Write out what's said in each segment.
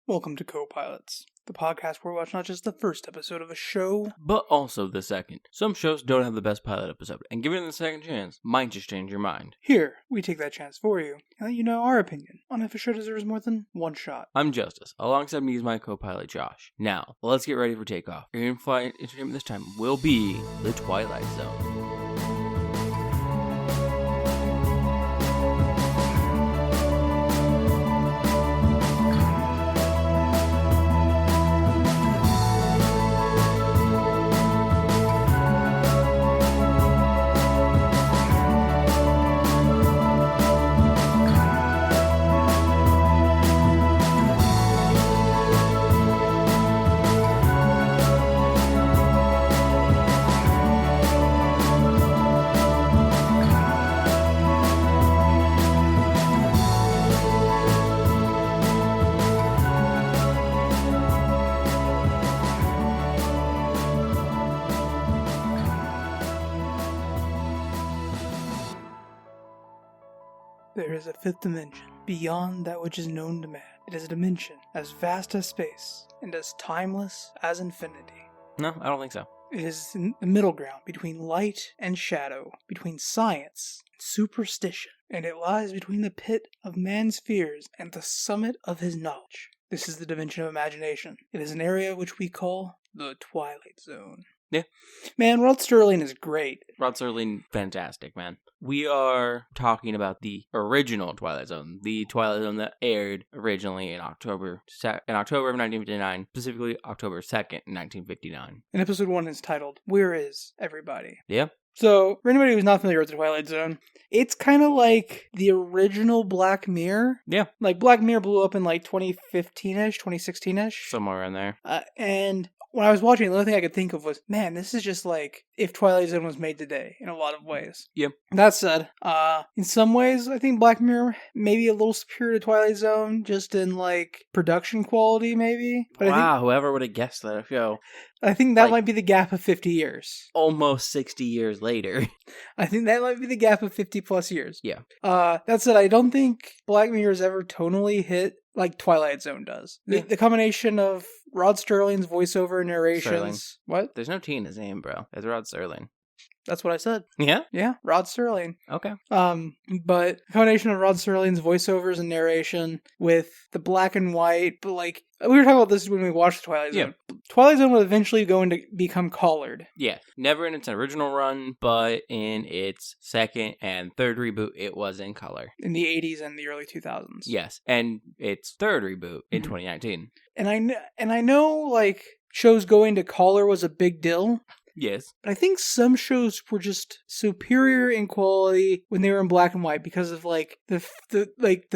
Welcome to Copilots, the podcast where we watch not just the first episode of a show, but also the second. Some shows don't have the best pilot episode, and giving them the second chance might just change your mind. Here, we take that chance for you and let you know our opinion on if a show deserves more than one shot. I'm Justice. Alongside me is my co-pilot Josh. Now, let's get ready for takeoff. Your in-flight entertainment this time will be the Twilight Zone. There is a fifth dimension, beyond that which is known to man. It is a dimension as vast as space, and as timeless as infinity. No, I don't think so. It is in the middle ground between light and shadow, between science and superstition, and it lies between the pit of man's fears and the summit of his knowledge. This is the dimension of imagination. It is an area which we call the Twilight Zone. Yeah. Man, Rod Serling is great. Rod Serling, fantastic, man. We are talking about the original Twilight Zone, the Twilight Zone that aired originally in October of 1959, specifically October 2nd, 1959. And episode 1 is titled, Where Is Everybody? Yeah. So, for anybody who's not familiar with the Twilight Zone, it's kind of like the original Black Mirror. Yeah. Like, Black Mirror blew up in like 2015-ish, 2016-ish. Somewhere in there. And when I was watching it, the only thing I could think of was, man, this is just like if Twilight Zone was made today in a lot of ways. Yep. That said, in some ways, I think Black Mirror may be a little superior to Twilight Zone, just in like production quality, maybe. But Wow, whoever would have guessed that show. I think that might be the gap of 50 years. Almost 60 years later. I think that might be the gap of 50 plus years. Yeah. That said, I don't think Black Mirror has ever tonally hit like Twilight Zone does. Yeah. The combination of Rod Serling's voiceover narrations. Serling. What? There's no T in his name, bro. It's Rod Serling. That's what I said. Yeah? Yeah, Rod Serling. Okay. But the combination of Rod Serling's voiceovers and narration with the black and white, but like, we were talking about this when we watched Twilight Zone. Yeah. Twilight Zone was eventually going to become collared. Yeah. Never in its original run, but in its second and third reboot, it was in color. In the 80s and the early 2000s. Yes. And its third reboot in 2019. And I know, like, shows going to color was a big deal. Yes. But I think some shows were just superior in quality when they were in black and white because of like the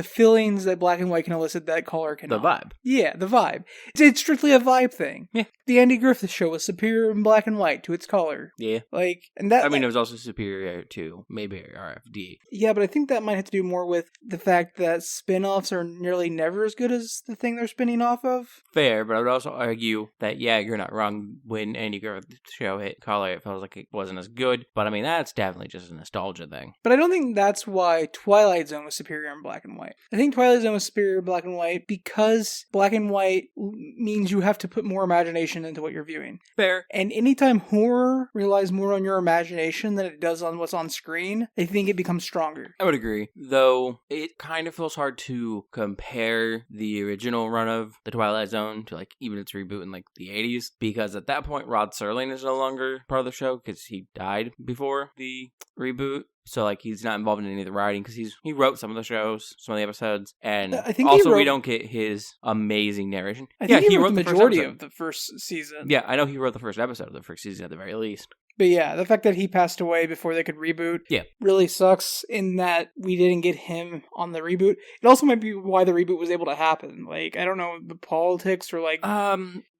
feelings that black and white can elicit that color cannot. The vibe. Yeah, the vibe. It's strictly a vibe thing. Yeah. The Andy Griffith Show was superior in black and white to its color. Yeah. Like, and that. I mean, it was also superior to maybe RFD. Yeah, but I think that might have to do more with the fact that spin-offs are nearly never as good as the thing they're spinning off of. Fair, but I would also argue that, yeah, you're not wrong. When Andy Griffith Show hit color, it felt like it wasn't as good. But I mean, that's definitely just a nostalgia thing. But I don't think that's why Twilight Zone was superior in black and white. I think Twilight Zone was superior in black and white because black and white means you have to put more imagination into what you're viewing. Fair. And anytime horror relies more on your imagination than it does on what's on screen, I think it becomes stronger. I would agree. Though, it kind of feels hard to compare the original run of the Twilight Zone to, like, even its reboot in, like, the 80s. Because at that point, Rod Serling is no longer part of the show because he died before the reboot. So, like, he's not involved in any of the writing because he wrote some of the shows, some of the episodes, and I think also we don't get his amazing narration. I think he wrote the majority of the first season. Yeah, I know he wrote the first episode of the first season at the very least. But yeah, the fact that he passed away before they could reboot really sucks in that we didn't get him on the reboot. It also might be why the reboot was able to happen. Like, I don't know, the politics or like...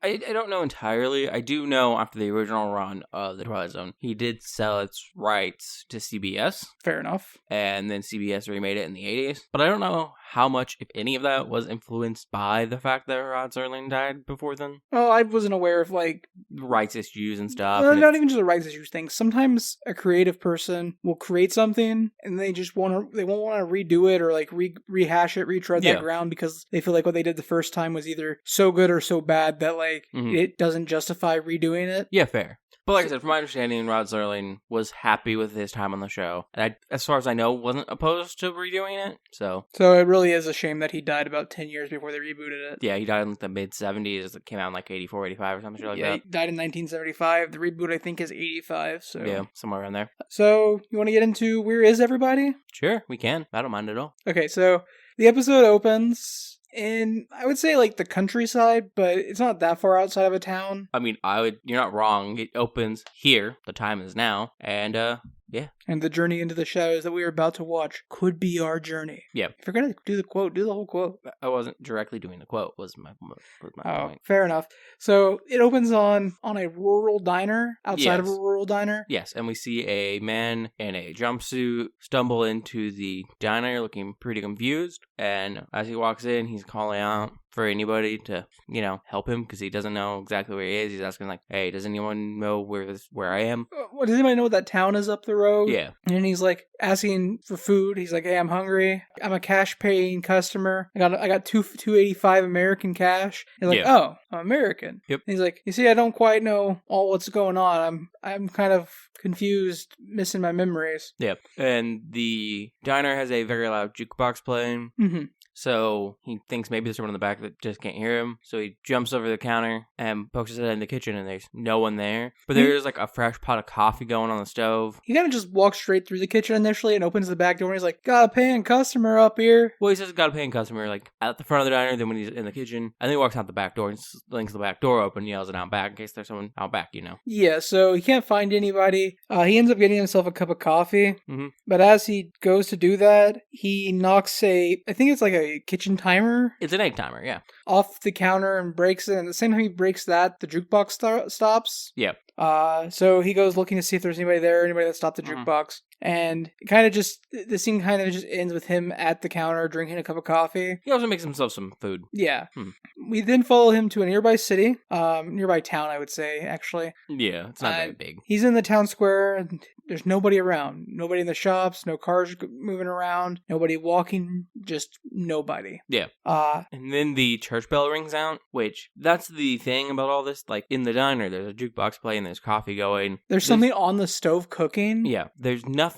I don't know entirely. I do know after the original run of The Twilight Zone, he did sell its rights to CBS. Fair enough. And then CBS remade it in the 80s. But I don't know how much, if any of that, was influenced by the fact that Rod Serling died before then. Well, I wasn't aware of, like... rights issues and stuff. Well, not even just the rights issues thing. Sometimes a creative person will create something and they won't want to redo it or, like, rehash it, retread that ground because they feel like what they did the first time was either so good or so bad that, like, it doesn't justify redoing it. Yeah, fair. But like I said, from my understanding, Rod Serling was happy with his time on the show. And as far as I know, wasn't opposed to redoing it. So it really is a shame that he died about 10 years before they rebooted it. Yeah, he died in the mid-70s. It came out in like 84, 85 or something like that. Yeah, he died in 1975. The reboot, I think, is 85. So yeah, somewhere around there. So you want to get into Where Is Everybody? Sure, we can. I don't mind at all. Okay, so the episode opens... in, I would say, like, the countryside, but it's not that far outside of a town. I mean, you're not wrong. It opens here. The time is now. And, yeah. And the journey into the shadows that we are about to watch could be our journey. Yeah. If you're going to do the quote, do the whole quote. I wasn't directly doing the quote, was my point. Fair enough. So it opens on a rural diner, outside of a rural diner. Yes, and we see a man in a jumpsuit stumble into the diner looking pretty confused. And as he walks in, he's calling out for anybody to, help him because he doesn't know exactly where he is. He's asking like, hey, does anyone know where I am? Does anybody know what that town is up the road? Yeah. And he's like asking for food. He's like, hey, I'm hungry. I'm a cash paying customer. I got $2.85 American cash. He's like, oh, I'm American. Yep. And he's like, you see, I don't quite know all what's going on. I'm kind of confused, missing my memories. Yep. And the diner has a very loud jukebox playing. Mm-hmm. So he thinks maybe there's someone in the back that just can't hear him. So he jumps over the counter and pokes his head in the kitchen and there's no one there. But there's like a fresh pot of coffee going on the stove. He kind of just walks straight through the kitchen initially and opens the back door and he's like, got a paying customer up here. Well, he says got a paying customer like at the front of the diner. Then when he's in the kitchen, and then he walks out the back door and links the back door open, yells it out back in case there's someone out back, Yeah, so he can't find anybody. He ends up getting himself a cup of coffee. Mm-hmm. But as he goes to do that, he knocks I think it's like a kitchen timer. It's an egg timer, yeah. Off the counter and breaks it. And at the same time he breaks that, the jukebox stops. Yeah. So he goes looking to see if there's anybody there, anybody that stopped the jukebox. And the scene kind of just ends with him at the counter drinking a cup of coffee. He also makes himself some food. Yeah. We then follow him to a nearby city, nearby town, I would say, actually. Yeah, it's not that big. He's in the town square, and there's nobody around. Nobody in the shops, no cars moving around, nobody walking, just nobody. Yeah. And then the church bell rings out, which, that's the thing about all this. Like, in the diner, there's a jukebox playing, there's coffee going. There's something on the stove cooking. Yeah, there's nothing.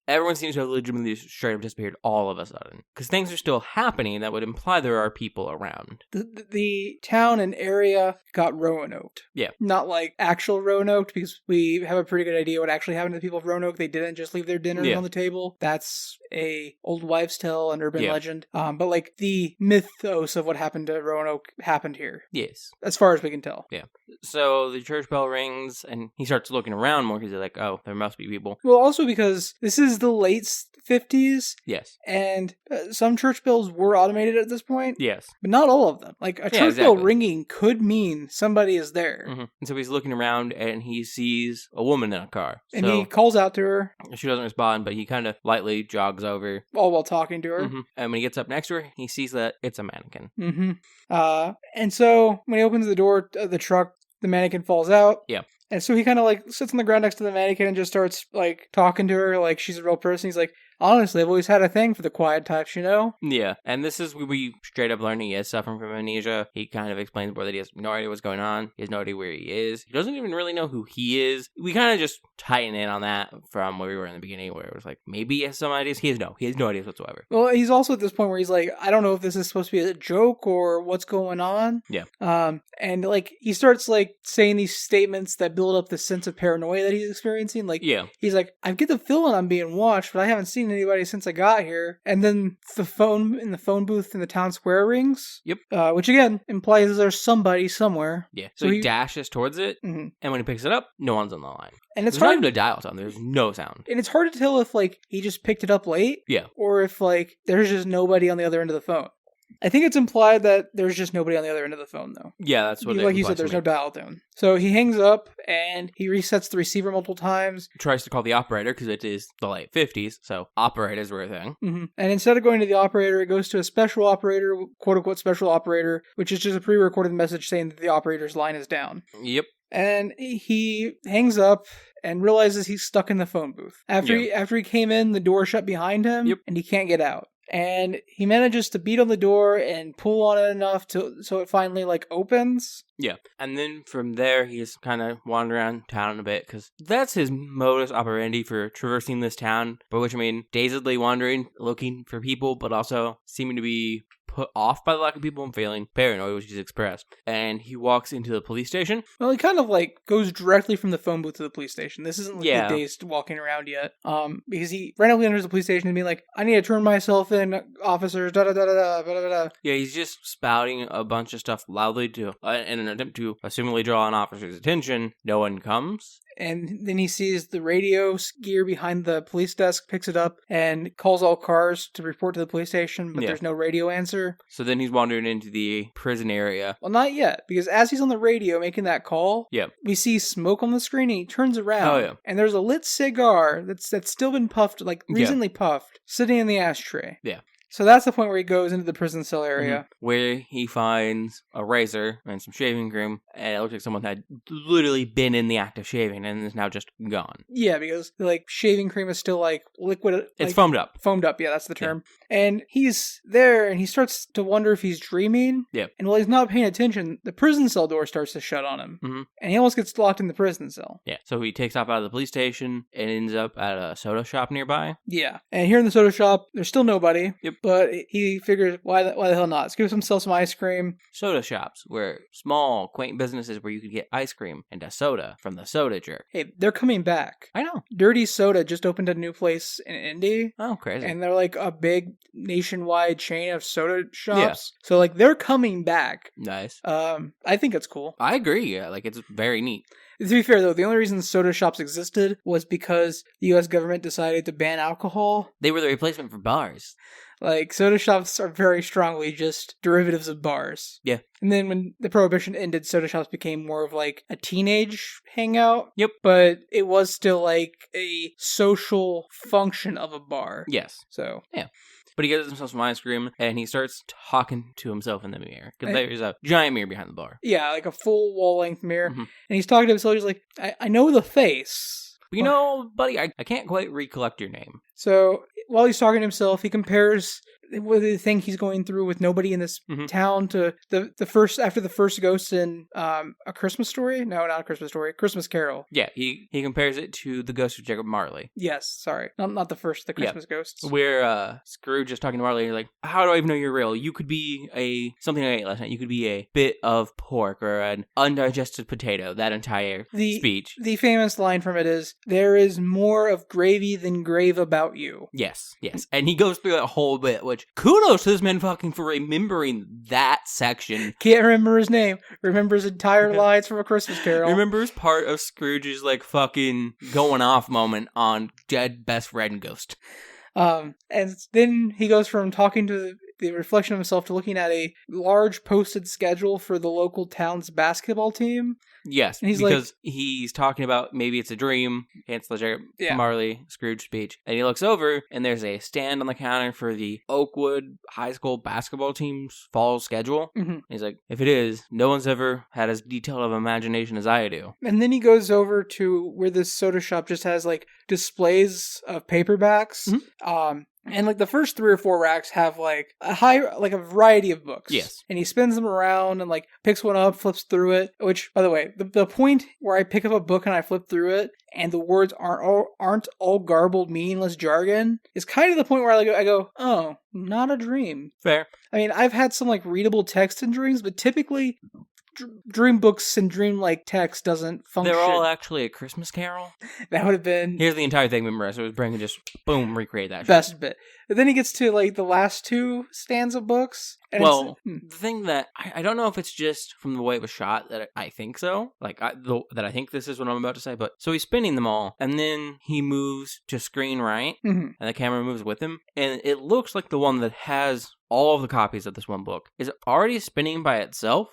Everyone seems to have legitimately straight up disappeared all of a sudden. Because things are still happening that would imply there are people around. The town and area got Roanoke. Yeah. Not like actual Roanoke, because we have a pretty good idea what actually happened to the people of Roanoke. They didn't just leave their dinners on the table. That's a old wives' tale and urban legend. But like the mythos of what happened to Roanoke happened here. Yes. As far as we can tell. Yeah. So the church bell rings and he starts looking around more because he's like, oh, there must be people. Well, also because this is the late 50s. Yes. And some church bells were automated at this point. Yes. But not all of them. Like a church bell ringing could mean somebody is there. Mm-hmm. And so he's looking around and he sees a woman in a car. And he calls out to her. She doesn't respond, but he kind of lightly jogs over. All while talking to her. Mm-hmm. And when he gets up next to her, he sees that it's a mannequin. Mm-hmm. And so when he opens the door of the truck, the mannequin falls out. Yeah. And so he kind of like sits on the ground next to the mannequin and just starts like talking to her like she's a real person. He's like, honestly, I've always had a thing for the quiet types, Yeah, and this is where we straight up learn he is suffering from amnesia. He kind of explains more that he has no idea what's going on. He has no idea where he is. He doesn't even really know who he is. We kind of just tighten in on that from where we were in the beginning, where it was like, maybe he has some ideas. He has no ideas whatsoever. Well, he's also at this point where he's like, I don't know if this is supposed to be a joke or what's going on. Yeah. And like, he starts like saying these statements that build up the sense of paranoia that he's experiencing. Like, he's like, I get the feeling I'm being watched, but I haven't seen anybody since I got here. And then the phone in the phone booth in the town square rings. Yep. Which again implies there's somebody somewhere. Yeah. So he dashes towards it, and when he picks it up, no one's on the line. And it's There's not even a dial tone. There's no sound. And it's hard to tell if like he just picked it up late. Yeah. Or if like there's just nobody on the other end of the phone. I think it's implied that there's just nobody on the other end of the phone, though. Yeah, that's what it like you said, there's no dial tone. So he hangs up and he resets the receiver multiple times. Tries to call the operator because it is the late 50s, so operators were a thing. Mm-hmm. And instead of going to the operator, it goes to a special operator, quote unquote special operator, which is just a pre-recorded message saying that the operator's line is down. Yep. And he hangs up and realizes he's stuck in the phone booth. After he came in, the door shut behind him, and he can't get out. And he manages to beat on the door and pull on it enough so it finally, opens. Yeah. And then from there, he's kind of wandering around town a bit, because that's his modus operandi for traversing this town, by which I mean dazedly wandering, looking for people, but also seeming to be put off by the lack of people and feeling paranoid, which is expressed. And he walks into the police station. Well, he kind of goes directly from the phone booth to the police station. This isn't the dazed walking around yet. Because he randomly enters the police station and being like, I need to turn myself in, officers, da da da da da da da. Yeah, he's just spouting a bunch of stuff loudly in an attempt to assumingly draw an officer's attention. No one comes. And then he sees the radio gear behind the police desk, picks it up, and calls all cars to report to the police station, but there's no radio answer. So then he's wandering into the prison area. Well, not yet, because as he's on the radio making that call, we see smoke on the screen, and he turns around, and there's a lit cigar that's still been puffed, recently puffed, sitting in the ashtray. Yeah. So that's the point where he goes into the prison cell area. Where he finds a razor and some shaving cream, and it looks like someone had literally been in the act of shaving and is now just gone. Yeah, because shaving cream is still liquid. It's foamed up. Foamed up, yeah, that's the term. Yeah. And he's there, and he starts to wonder if he's dreaming. Yeah. And while he's not paying attention, the prison cell door starts to shut on him. Mm-hmm. And he almost gets locked in the prison cell. Yeah, so he takes off out of the police station and ends up at a soda shop nearby. Yeah. And here in the soda shop, there's still nobody. Yep. But he figures, why the hell not? Let's give himself some ice cream. Soda shops were small, quaint businesses where you could get ice cream and a soda from the soda jerk. Hey, they're coming back. I know. Dirty Soda just opened a new place in Indy. Oh, crazy. And they're a big nationwide chain of soda shops. Yeah. So they're coming back. Nice. I think it's cool. I agree. Yeah, it's very neat. To be fair, though, the only reason soda shops existed was because the U.S. government decided to ban alcohol. They were the replacement for bars. Soda shops are very strongly just derivatives of bars. Yeah. And then when the Prohibition ended, soda shops became more of a teenage hangout. Yep. But it was still a social function of a bar. Yes. So. Yeah. But he gets himself some ice cream, and he starts talking to himself in the mirror. Because there's a giant mirror behind the bar. Yeah, a full wall-length mirror. Mm-hmm. And he's talking to himself, he's like, I know the face. You know, buddy, I can't quite recollect your name. So, while he's talking to himself, he compares the thing he's going through with nobody in this town to after the first ghost in A Christmas Story? No, not A Christmas Story. Christmas Carol. Yeah, he compares it to the ghost of Jacob Marley. Yes, sorry. Not the first, the Christmas ghosts. Where Scrooge is talking to Marley, he's like, how do I even know you're real? You could be something I ate last night. You could be a bit of pork or an undigested potato. That entire speech. The famous line from it is, there is more of gravy than grave about you. Yes. And he goes through that whole bit, which kudos to this man fucking for remembering that section. Can't remember his name. Remembers entire lines from A Christmas Carol. Remembers part of Scrooge's fucking going off moment on dead best friend ghost. And then he goes from talking to the reflection of himself to looking at a large posted schedule for the local town's basketball team. Yes, and because he's talking about maybe it's a dream, hence the Jacob Marley Scrooge speech. And he looks over, and there's a stand on the counter for the Oakwood High School basketball team's fall schedule. Mm-hmm. He's like, if it is, no one's ever had as detailed of imagination as I do. And then he goes over to where this soda shop just has displays of paperbacks. Mm-hmm. And the first 3 or 4 racks have a variety of books. Yes. And he spins them around and picks one up, flips through it. Which, by the way, the point where I pick up a book and I flip through it and the words aren't all garbled, meaningless jargon is kind of the point where I go, oh, not a dream. Fair. I mean, I've had some readable text in dreams, but typically dream books and dream-like text doesn't function. They're all actually A Christmas Carol? That would have been... Here's the entire thing memorized, so his brain can just, boom, recreate that. Best bit. But then he gets to, the last 2 stanza books. And the thing that... I don't know if it's just from the way it was shot that I think so. That I think this is what I'm about to say, but... So he's spinning them all, and then he moves to screen right, and the camera moves with him, and it looks like the one that has all of the copies of this one book is already spinning by itself.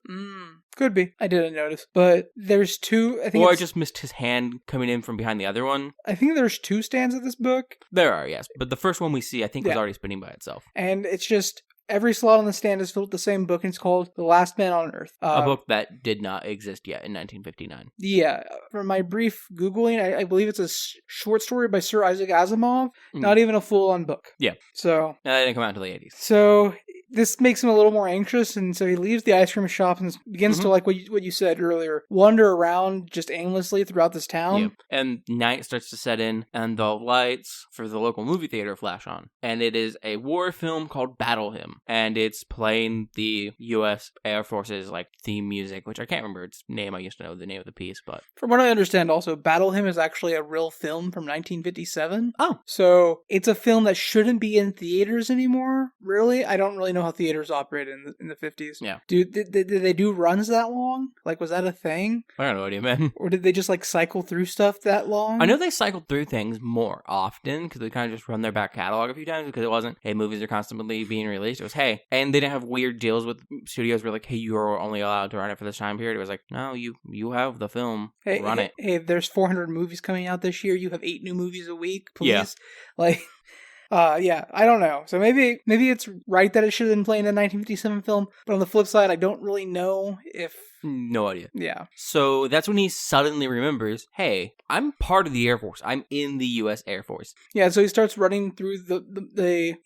Could be. I didn't notice. But there's two, I think Or I just missed his hand coming in from behind the other one. I think there's 2 stands of this book. There are, yes. But the first one we see, I think, was already spinning by itself. And it's just, every slot on the stand is filled with the same book, and it's called The Last Man on Earth. A book that did not exist yet in 1959. Yeah. From my brief Googling, I believe it's a short story by Sir Isaac Asimov. Not even a full-on book. Yeah. So. That didn't come out until the 80s. So this makes him a little more anxious, and so he leaves the ice cream shop and begins to, like what you said earlier, wander around just aimlessly throughout this town. Yep. And night starts to set in, and the lights for the local movie theater flash on. And it is a war film called Battle Hymn, and it's playing the U.S. Air Force's like theme music, which I can't remember its name. I used to know the name of the piece, but from what I understand, also Battle Hymn is actually a real film from 1957. Oh, so it's a film that shouldn't be in theaters anymore. Really, I don't really know how theaters operated in the 50s. Yeah. Did they do runs that long? Like, was that a thing? I don't know what you mean. Or did they just like cycle through stuff that long? I know they cycled through things more often because they kind of just run their back catalog a few times because it wasn't, hey, movies are constantly being released. It was, hey, and they didn't have weird deals with studios where like, hey, you're only allowed to run it for this time period. It was like, no, you have the film, run it. Hey, there's 400 movies coming out this year. You have 8 new movies a week, please. Yeah. Like. Yeah, I don't know. So maybe it's right that it should have been playing a 1957 film, but on the flip side, I don't really know if... No idea. Yeah. So that's when he suddenly remembers, hey, I'm part of the Air Force. I'm in the U.S. Air Force. Yeah, so he starts running through the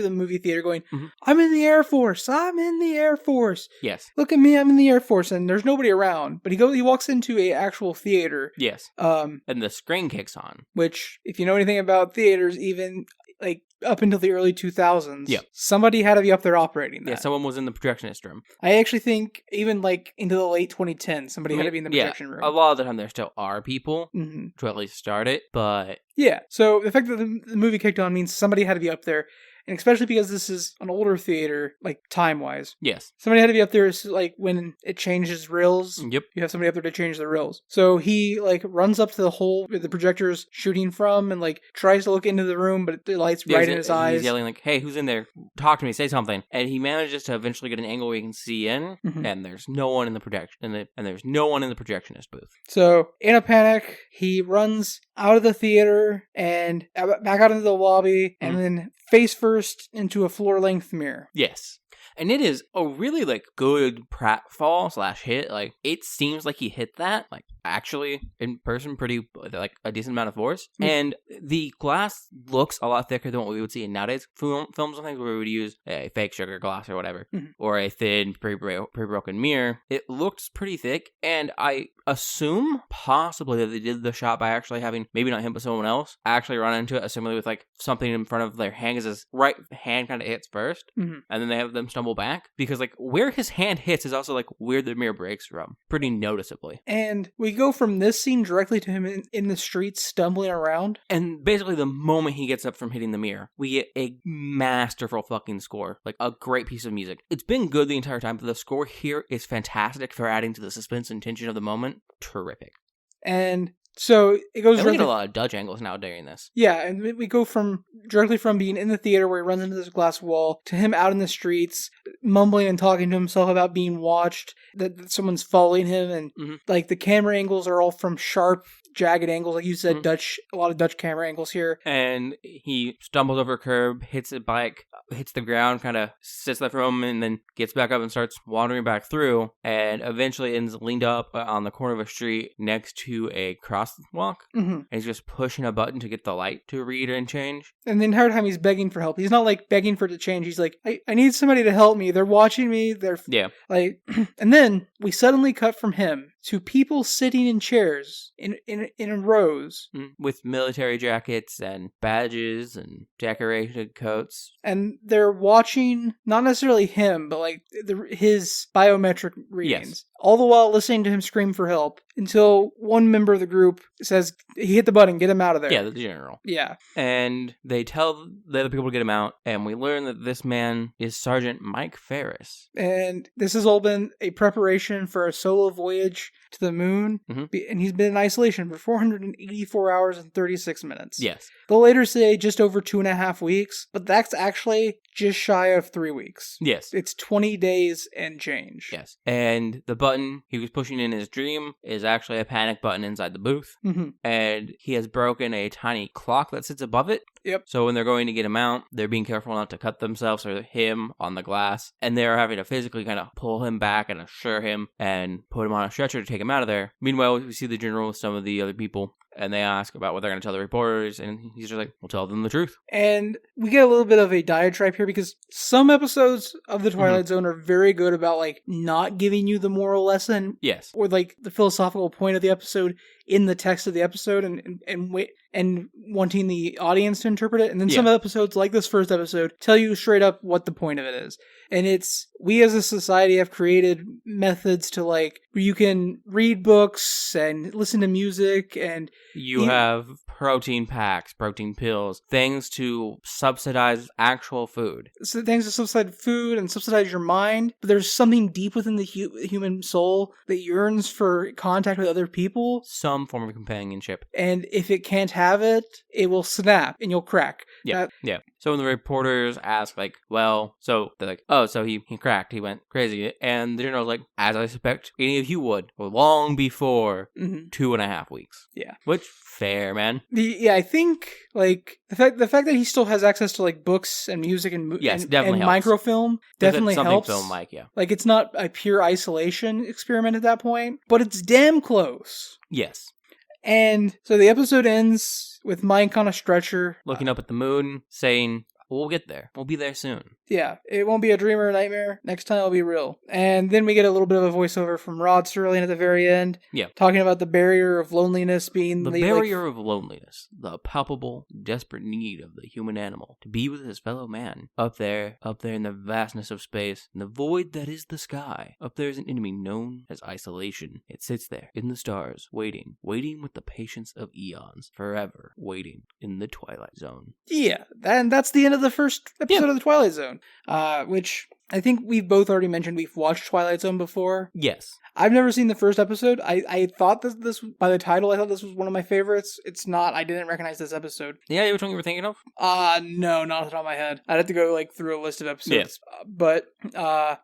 movie theater going, I'm in the Air Force. I'm in the Air Force. Yes. Look at me, I'm in the Air Force, and there's nobody around. But he walks into a actual theater. Yes. And the screen kicks on. Which, if you know anything about theaters, even like up until the early 2000s, somebody had to be up there operating that. Yeah, someone was in the projectionist room. I actually think even like into the late 2010s, somebody had to be in the projection room. A lot of the time there still are people to at least start it, but... Yeah, so the fact that the movie kicked on means somebody had to be up there. And especially because this is an older theater, like, time-wise. Yes. Somebody had to be up there, like, when it changes reels. Yep. You have somebody up there to change the reels. So he, like, runs up to the hole where the projector's shooting from and, like, tries to look into the room, but the light's right in his eyes. He's yelling, like, hey, who's in there? Talk to me, say something. And he manages to eventually get an angle where he can see in, and there's no one in the projection, and there's no one in the projectionist booth. So, in a panic, he runs out of the theater and back out into the lobby, and then face first into a floor-length mirror. Yes. And it is a really, like, good pratfall/hit. Like, it seems like he hit that, like, actually, in person, pretty, like, a decent amount of force. And the glass looks a lot thicker than what we would see in nowadays films and things where we would use a fake sugar glass or whatever, or a thin, pre-broken mirror. It looks pretty thick, and I assume possibly that they did the shot by actually having, maybe not him, but someone else, actually run into it, assuming with, like, something in front of their hand, because his right hand kind of hits first, and then they have them stumble back, because, like, where his hand hits is also, like, where the mirror breaks from, pretty noticeably. And we go from this scene directly to him in the streets stumbling around. And basically the moment he gets up from hitting the mirror, we get a masterful fucking score, like a great piece of music. It's been good the entire time, but the score here is fantastic for adding to the suspense and tension of the moment. Terrific. And so it goes. And we get a lot of Dutch angles now during this. Yeah, and we go directly from being in the theater where he runs into this glass wall to him out in the streets, mumbling and talking to himself about being watched, that someone's following him, and like the camera angles are all from sharp, jagged angles, like you said, a lot of Dutch camera angles here. And he stumbles over a curb, hits a bike, hits the ground, kind of sits there for a moment, and then gets back up and starts wandering back through, and eventually ends leaned up on the corner of a street next to a crosswalk, and he's just pushing a button to get the light to read and change. And the entire time he's begging for help. He's not like begging for it to change. He's like, I need somebody to help me. They're watching me. They're like, and then we suddenly cut from him to people sitting in chairs in rows with military jackets and badges and decorated coats, and they're watching not necessarily him, but like his biometric readings, all the while listening to him scream for help until one member of the group says he hit the button, get him out of there. Yeah, the general. Yeah. And they tell the other people to get him out, and we learn that this man is Sergeant Mike Ferris. And this has all been a preparation for a solo voyage to the moon, and he's been in isolation for 484 hours and 36 minutes. Yes. They'll later say just over 2.5 weeks, but that's actually just shy of 3 weeks. Yes. It's 20 days and change. Yes. And the button he was pushing in his dream is actually a panic button inside the booth. And he has broken a tiny clock that sits above it. Yep. So when they're going to get him out, they're being careful not to cut themselves or him on the glass. And they're having to physically kind of pull him back and assure him and put him on a stretcher to take him out of there. Meanwhile, we see the general with some of the other people. And they ask about what they're going to tell the reporters. And he's just like, we'll tell them the truth. And we get a little bit of a diatribe here because some episodes of The Twilight Zone are very good about, like, not giving you the moral lesson. Yes. Or, like, the philosophical point of the episode in the text of the episode and wanting the audience to interpret it. And then some episodes, like this first episode, tell you straight up what the point of it is. And it's, we as a society have created methods to, like, where you can read books and listen to music and... You have protein packs, protein pills, things to subsidize actual food. So things to subsidize food and subsidize your mind. But there's something deep within the human soul that yearns for contact with other people. Some form of companionship. And if it can't have it, it will snap and you'll crack. Yeah, yeah. So when the reporters ask, like, well, so they're like, oh, so he cracked, he went crazy. And the general's like, as I suspect any of you would, long before 2.5 weeks. Yeah. Which, fair, man. I think, like, the fact that he still has access to, like, books and music and definitely and helps. microfilm definitely helps. Film-like, yeah. Like, it's not a pure isolation experiment at that point, but it's damn close. Yes. And so the episode ends with Mike on a stretcher. Looking up at the moon, saying, we'll get there. We'll be there soon. Yeah, it won't be a dream or a nightmare. Next time it'll be real. And then we get a little bit of a voiceover from Rod Serling at the very end. Yeah. Talking about the barrier of loneliness being... The barrier of loneliness. The palpable, desperate need of the human animal to be with his fellow man. Up there in the vastness of space, in the void that is the sky. Up there is an enemy known as isolation. It sits there, in the stars, waiting with the patience of eons. Forever, waiting in the Twilight Zone. Yeah, and that's the end of the first episode of the Twilight Zone. Which I think we've both already mentioned we've watched Twilight Zone before. Yes. I've never seen the first episode. I thought that this, by the title, I thought this was one of my favorites. It's not. I didn't recognize this episode. Yeah, which one you were thinking of? No, not off the top of my head. I'd have to go, like, through a list of episodes. Yeah.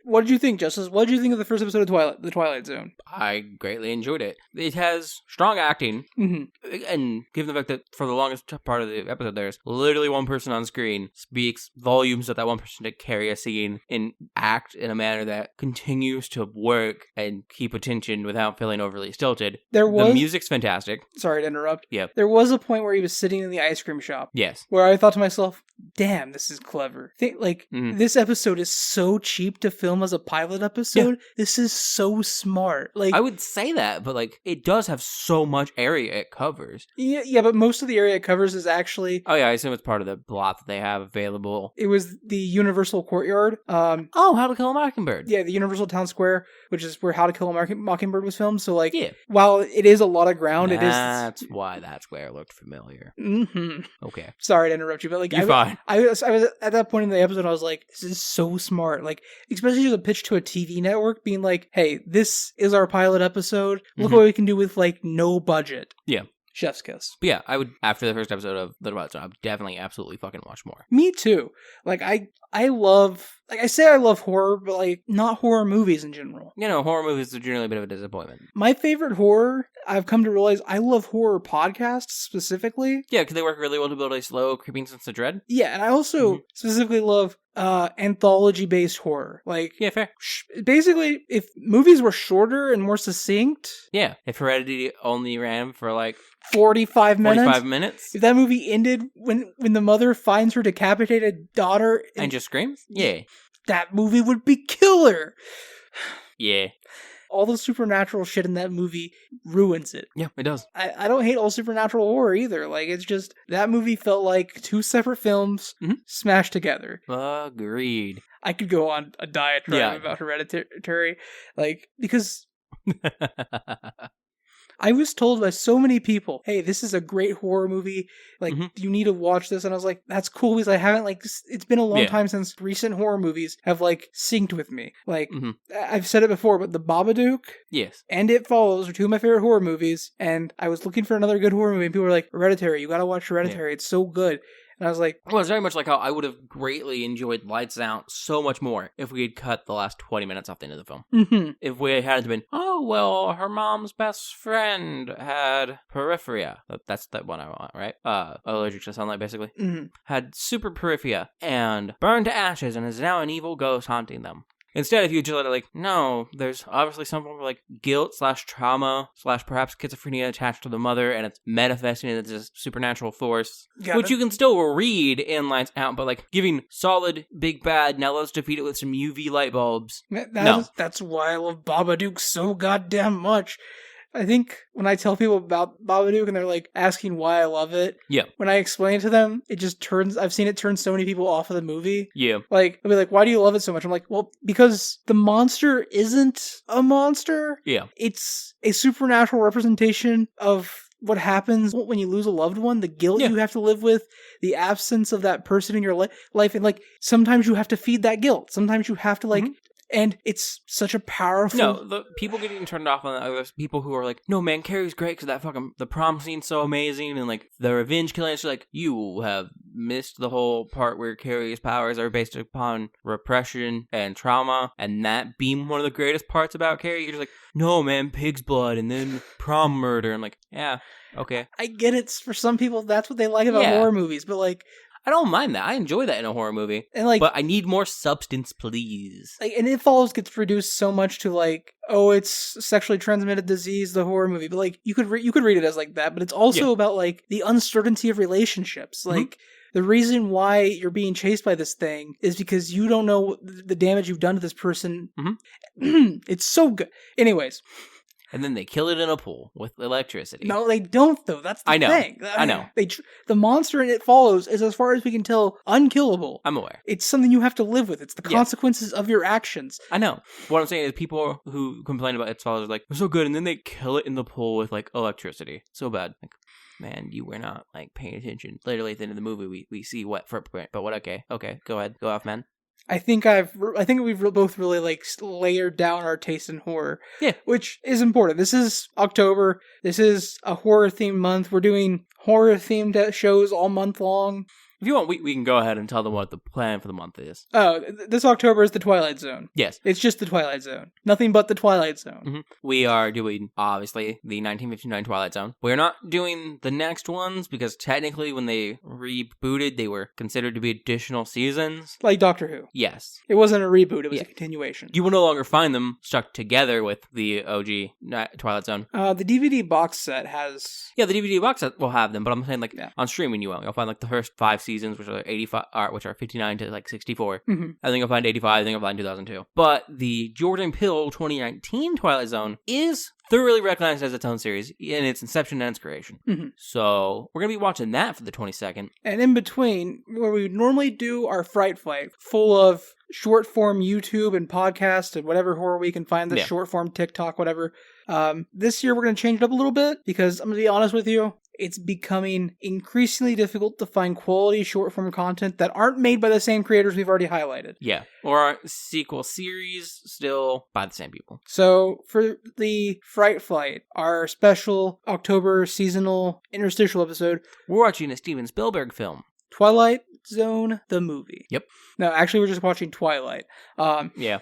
What did you think, Justice? What did you think of the first episode of The Twilight Zone? I greatly enjoyed it. It has strong acting, and given the fact that for the longest part of the episode there's literally one person on screen, speaks volumes of that one person to carry a scene and act in a manner that continues to work and keep attention without feeling overly stilted. The music's fantastic. Sorry to interrupt. Yep. There was a point where he was sitting in the ice cream shop. Yes. Where I thought to myself, damn, this is clever. This episode is so cheap to film as a pilot episode. Yeah. This is so smart. Like, I would say that, but like it does have so much area it covers. Yeah, but most of the area it covers is actually... Oh yeah, I assume it's part of the plot that they have available. It was the Universal Courtyard. How to Kill a Mockingbird. Yeah, the Universal Town Square, which is where How to Kill a Mockingbird was filmed. So like, while it is a lot of ground, that's why that square looked familiar. Okay. Sorry to interrupt you, but like, you're fine. I was at that point in the episode, I was like, this is so smart. Like, especially the pitch to a TV network being like, hey, this is our pilot episode. Look what we can do with like no budget. Yeah. Chef's kiss. But yeah, I would, after the first episode of The Twilight Zone, I would definitely absolutely fucking watch more. Me too. Like, I love, like I say I love horror, but like, not horror movies in general. You know, horror movies are generally a bit of a disappointment. My favorite horror, I've come to realize, I love horror podcasts specifically. Yeah, because they work really well to build a slow, creeping sense of dread. Yeah, and I also specifically love anthology-based horror. Like, yeah, fair. Basically, if movies were shorter and more succinct... Yeah, if Heredity only ran for like... 45 minutes. 45 minutes. If that movie ended when the mother finds her decapitated daughter... And just screams? Yeah. That movie would be killer! Yeah. All the supernatural shit in that movie ruins it. Yeah, it does. I don't hate all supernatural horror either. Like, it's just, that movie felt like two separate films smashed together. Agreed. I could go on a diatribe about Hereditary, like, because... I was told by so many people, hey, this is a great horror movie. Like, you need to watch this. And I was like, that's cool because I haven't, like, it's been a long time since recent horror movies have, like, synced with me. Like, I've said it before, but The Babadook and It Follows are two of my favorite horror movies. And I was looking for another good horror movie, and people were like, Hereditary, you gotta watch Hereditary. It's so good. And I was like... Well, it's very much like how I would have greatly enjoyed Lights Out so much more if we had cut the last 20 minutes off the end of the film. Mm-hmm. If we had been, oh, well, her mom's best friend had peripheria. That's the one I want, right? Allergic to sunlight, basically. Mm-hmm. Had super peripheria and burned to ashes and is now an evil ghost haunting them. Instead, if you just let it, like, no, there's obviously some form of, like, guilt/trauma/ perhaps schizophrenia attached to the mother, and it's manifesting as this supernatural force, which you can still read in Lights Out, but, like, giving solid, big bad, now let's defeat it with some UV light bulbs. That's why I love Babadook so goddamn much. I think when I tell people about Babadook and they're like asking why I love it, when I explain it to them, it just turns, I've seen it turn so many people off of the movie. Like, I'll be like, why do you love it so much? I'm like, well, because the monster isn't a monster. It's a supernatural representation of what happens when you lose a loved one, the guilt you have to live with, the absence of that person in your life. And like, sometimes you have to feed that guilt. Sometimes you have to like... And it's such a powerful... No, the people getting turned off on other people who are like, no, man, Carrie's great because that fucking... The prom scene's so amazing, and like, the revenge killing, it's like, you have missed the whole part where Carrie's powers are based upon repression and trauma, and that being one of the greatest parts about Carrie. You're just like, no, man, pig's blood, and then prom murder, and like, yeah, okay. I get it. For some people, that's what they like about horror movies, but like... I don't mind that. I enjoy that in a horror movie. And like, but I need more substance, please. Like, and It Follows gets reduced so much to like, oh, it's sexually transmitted disease, the horror movie. But like, you could read it as like that. But it's also about like the uncertainty of relationships. Like, the reason why you're being chased by this thing is because you don't know the damage you've done to this person. It's so good. Anyways. And then they kill it in a pool with electricity. No, they don't, though. That's the thing. I know. The monster in It Follows is, as far as we can tell, unkillable. I'm aware. It's something you have to live with. It's the consequences of your actions. I know. What I'm saying is people who complain about It Follows are like, they're so good, and then they kill it in the pool with, like, electricity. So bad. Like, man, you were not, like, paying attention. Literally at the end of the movie, we see wet footprint. But what? Okay, go ahead. Go off, man. I think we've both really like layered down our taste in horror. Which is important. This is October. This is a horror themed month. We're doing horror themed shows all month long. If you want, we can go ahead and tell them what the plan for the month is. Oh, this October is the Twilight Zone. Yes. It's just the Twilight Zone. Nothing but the Twilight Zone. We are doing, obviously, the 1959 Twilight Zone. We're not doing the next ones because technically when they rebooted, they were considered to be additional seasons. Like Doctor Who. Yes. It wasn't a reboot, it was a continuation. You will no longer find them stuck together with the OG Twilight Zone. The DVD box set has... Yeah, the DVD box set will have them, but I'm saying, like, on streaming you won't. You'll find, like, the first 5 seasons, which are 85, which are 59 to, like, 64. I think you'll find 85, I think you'll find 2002. But the Jordan Peele 2019 Twilight Zone is thoroughly recognized as its own series in its inception and its creation. So we're going to be watching that for the 22nd. And in between, where we normally do our Fright Flight, full of short form YouTube and podcast and whatever horror we can find, the short form TikTok, whatever. This year we're going to change it up a little bit because I'm going to be honest with you, it's becoming increasingly difficult to find quality short-form content that aren't made by the same creators we've already highlighted. Yeah, or our sequel series still by the same people. So, for the Fright Flight, our special October seasonal interstitial episode, we're watching a Steven Spielberg film. Twilight Zone, the movie. Yep. No, actually, we're just watching Twilight. But we're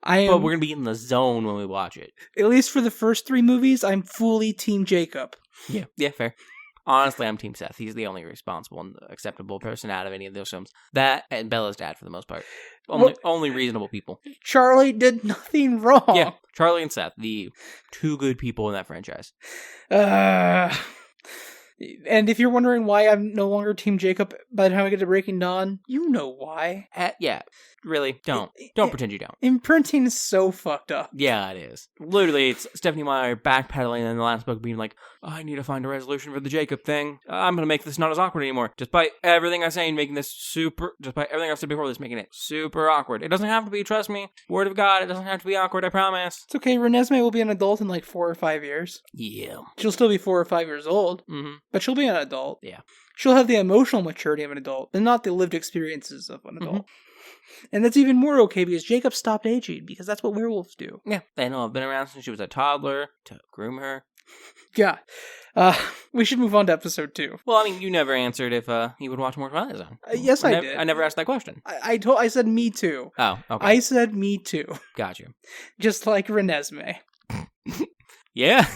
going to be in the zone when we watch it. At least for the first 3 movies, I'm fully Team Jacob. Yeah, fair. Honestly, I'm Team Seth. He's the only responsible and acceptable person out of any of those films. That and Bella's dad, for the most part. Only reasonable people. Charlie did nothing wrong. Yeah, Charlie and Seth, the 2 good people in that franchise. And if you're wondering why I'm no longer Team Jacob by the time I get to Breaking Dawn, you know why. Yeah. really, don't pretend you don't. Imprinting is so fucked up. Yeah, it is. Literally, it's Stephanie Meyer backpedaling in the last book, being like, I need to find a resolution for the Jacob thing. I'm gonna make this not as awkward anymore. Despite everything I'm saying, despite everything I've said before this, making it super awkward. It doesn't have to be, trust me, word of God, it doesn't have to be awkward, I promise. It's okay, Renesmee will be an adult in like 4 or 5 years. Yeah. She'll still be 4 or 5 years old, but she'll be an adult. Yeah. She'll have the emotional maturity of an adult, and not the lived experiences of an adult. And that's even more okay because Jacob stopped aging, because that's what werewolves do. Yeah, they know I've been around since she was a toddler to groom her. Yeah. We should move on to episode 2. Well, I mean, you never answered if you would watch more Twilight Zone. Yes, I did. I never asked that question. I said me too. Oh, okay. I said me too. Got you. Just like Renesmee. Yeah.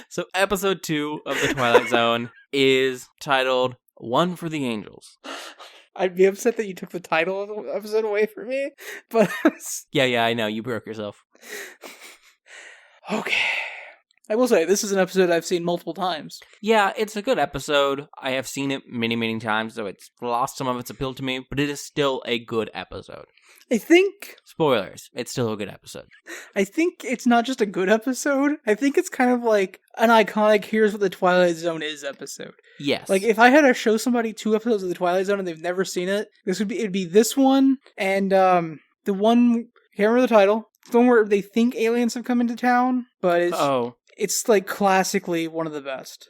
So episode 2 of the Twilight Zone is titled One for the Angels. I'd be upset that you took the title of the episode away from me, but... Yeah, I know. You broke yourself. Okay. I will say, this is an episode I've seen multiple times. Yeah, it's a good episode. I have seen it many, many times, so it's lost some of its appeal to me, but it is still a good episode. I think... Spoilers. It's still a good episode. I think it's not just a good episode. I think it's kind of like an iconic here's what the Twilight Zone is episode. Yes. Like, if I had to show somebody 2 episodes of the Twilight Zone and they've never seen it, it'd be this one and the one... Can't remember the title. The one where they think aliens have come into town, but it's like classically one of the best.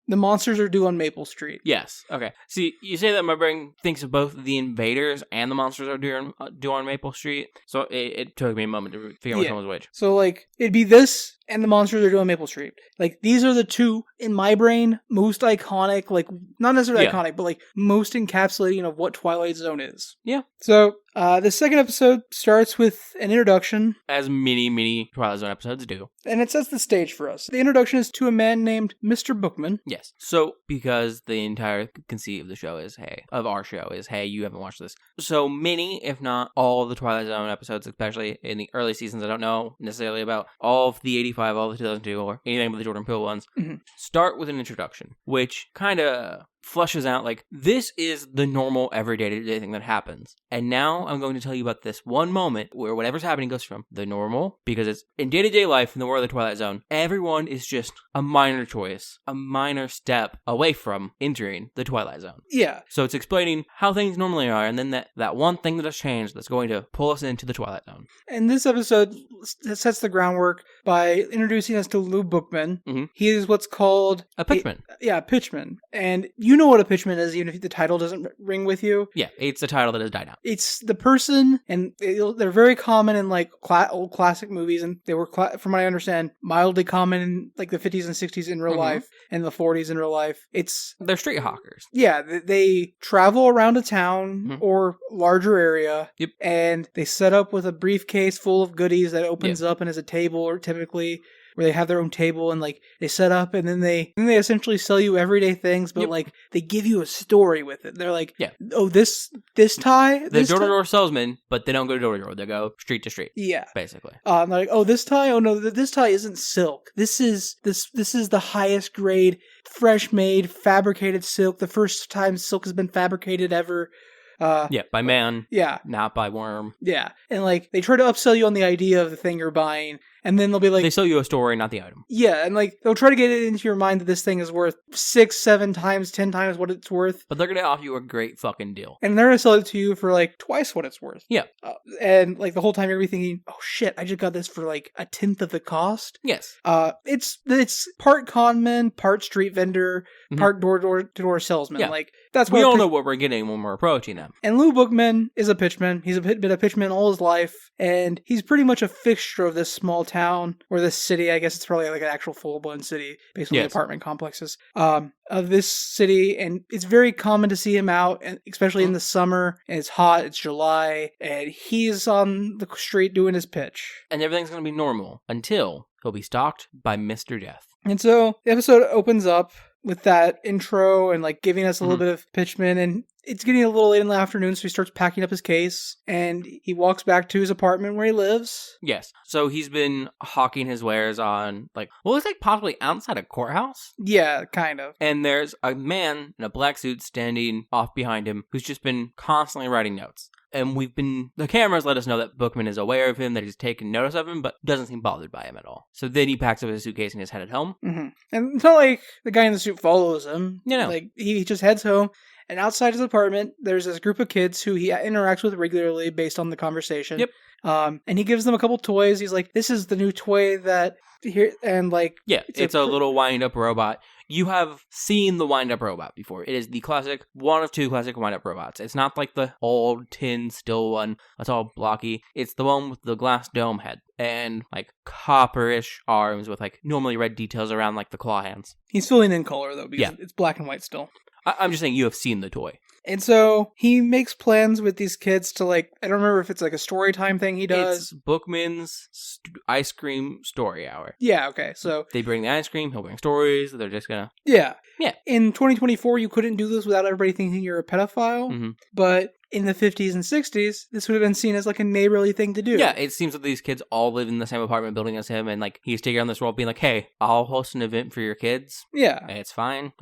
The monsters are due on Maple Street. Yes. Okay. See, you say that my brain thinks of both the invaders and the monsters are due on Maple Street. So it took me a moment to figure out which one was which. So, like, it'd be this and the monsters are due on Maple Street. Like, these are the 2, in my brain, most iconic, like, not necessarily iconic, but, like, most encapsulating of what Twilight Zone is. Yeah. So, the second episode starts with an introduction. As many Twilight Zone episodes do. And it sets the stage for us. The introduction is to a man named Mr. Bookman. Yes. So, because the entire conceit of the show is, hey, you haven't watched this. So many, if not all of the Twilight Zone episodes, especially in the early seasons, I don't know necessarily about all of the 85, all of the 2002, or anything but the Jordan Peele ones, start with an introduction, which kind of flushes out, like, this is the normal everyday thing that happens. And now I'm going to tell you about this one moment where whatever's happening goes from the normal, because it's in day-to-day life in the world of the Twilight Zone, everyone is just a minor choice, a minor step away from entering the Twilight Zone. Yeah. So it's explaining how things normally are, and then that one thing that has changed that's going to pull us into the Twilight Zone. And this episode sets the groundwork by introducing us to Lou Bookman. He is what's called... a pitchman. A pitchman. And you know what a pitchman is, even if the title doesn't ring with you. Yeah, it's a title that has died out. It's the person, and they're very common in, like, old classic movies, and they were, from what I understand, mildly common in, like, the 50s and 60s in real life, and the 40s in real life. They're street hawkers. Yeah, they travel around a town or larger area, and they set up with a briefcase full of goodies that opens up and is a table, or typically... where they have their own table and, like, they set up and then they essentially sell you everyday things, but like they give you a story with it. They're like, oh, this tie? They're door-to-door salesmen, but they don't go door-to-door. They go street to street. Yeah. Basically. They're like, oh, this tie? Oh, no, this tie isn't silk. This is the highest grade, fresh made, fabricated silk. The first time silk has been fabricated ever. By man. Yeah. Not by worm. Yeah. And, like, they try to upsell you on the idea of the thing you're buying, and then they'll be like... they sell you a story, not the item. Yeah, and, like, they'll try to get it into your mind that this thing is worth 6, 7 times, 10 times what it's worth. But they're going to offer you a great fucking deal. And they're going to sell it to you for, like, twice what it's worth. Yeah. And, like, the whole time you're going to be thinking, oh, shit, I just got this for, like, 1/10 of the cost. Yes. It's part conman, part street vendor, part door-to-door salesman. Yeah. Like, that's we all know what we're getting when we're approaching them. And Lou Bookman is a pitchman. He's been a pitchman all his life, and he's pretty much a fixture of this small town, or this city. I guess it's probably like an actual full-blown city based on the apartment complexes of this city, and it's very common to see him out, and especially in the summer, and it's hot, it's July, and he's on the street doing his pitch. And everything's going to be normal until he'll be stalked by Mr. Death. And so the episode opens up with that intro and like giving us a little bit of Pitchman, and it's getting a little late in the afternoon, so he starts packing up his case and he walks back to his apartment where he lives. Yes. So he's been hawking his wares on, like, well, it's like possibly outside a courthouse. Yeah, kind of. And there's a man in a black suit standing off behind him who's just been constantly writing notes. And the cameras let us know that Bookman is aware of him, that he's taken notice of him, but doesn't seem bothered by him at all. So then he packs up his suitcase and is headed home. Mm-hmm. And it's not like the guy in the suit follows him. No. Like, he just heads home. And outside his apartment, there's this group of kids who he interacts with regularly based on the conversation. Yep. And he gives them a couple toys. He's like, this is the new toy that here, and like... Yeah, it's a little wind-up robot. You have seen the wind-up robot before. It is the classic, one of two classic wind-up robots. It's not like the old tin still one that's all blocky. It's the one with the glass dome head and like copperish arms with like normally red details around like the claw hands. He's filling in color though, because it's black and white still. I'm just saying you have seen the toy. And so he makes plans with these kids to like, I don't remember if it's like a story time thing he does. It's Bookman's ice cream story hour. Yeah, okay. So they bring the ice cream, he'll bring stories, they're just gonna... Yeah. Yeah. In 2024, you couldn't do this without everybody thinking you're a pedophile, but in the 50s and 60s, this would have been seen as like a neighborly thing to do. Yeah, it seems that these kids all live in the same apartment building as him, and like he's taking on this role being like, hey, I'll host an event for your kids. Yeah. It's fine.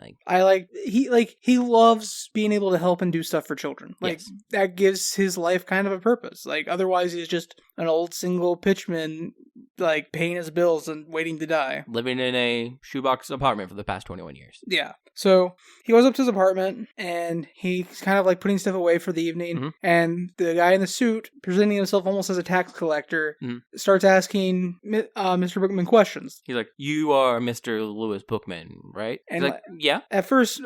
He loves being able to help and do stuff for children. Like, yes. That gives his life kind of a purpose. Like, otherwise he's just an old single pitchman, like, paying his bills and waiting to die. Living in a shoebox apartment for the past 21 years. Yeah. So he goes up to his apartment and he's kind of like putting stuff away for the evening. And the guy in the suit, presenting himself almost as a tax collector, starts asking Mr. Bookman questions. He's like, you are Mr. Lewis Bookman, right? And he's like, yeah. At first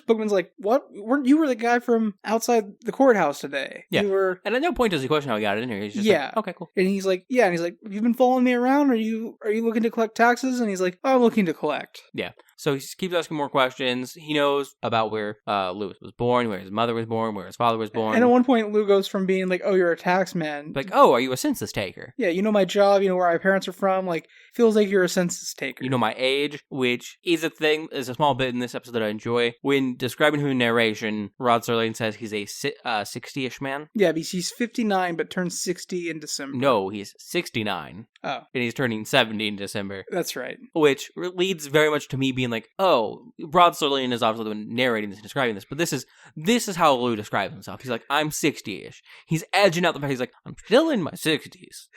Bookman's like, what? You were the guy from outside the courthouse today. Yeah. You were... And at no point does he question how he got in here. He's just like, okay, cool. And he's like, yeah. And he's like, you've been following me around? Are you looking to collect taxes? And he's like, I'm looking to collect. Yeah. So he keeps asking more questions. He knows about where Lewis was born, where his mother was born, where his father was born. And at one point, Lou goes from being like, oh, you're a tax man. Like, oh, are you a census taker? Yeah, you know my job, you know where my parents are from. Like, feels like you're a census taker. You know my age, which is a thing, is a small bit in this episode that I enjoy. When describing him in narration, Rod Serling says he's a 60-ish man. Yeah, because he's 59, but turns 60 in December. No, he's 69. Oh. And he's turning 70 in December. That's right. Which leads very much to me being like, oh, Rod Serling is obviously the one narrating this and describing this, but this is how Lou describes himself. He's like, I'm 60-ish. He's edging out the fact he's like, I'm still in my 60s.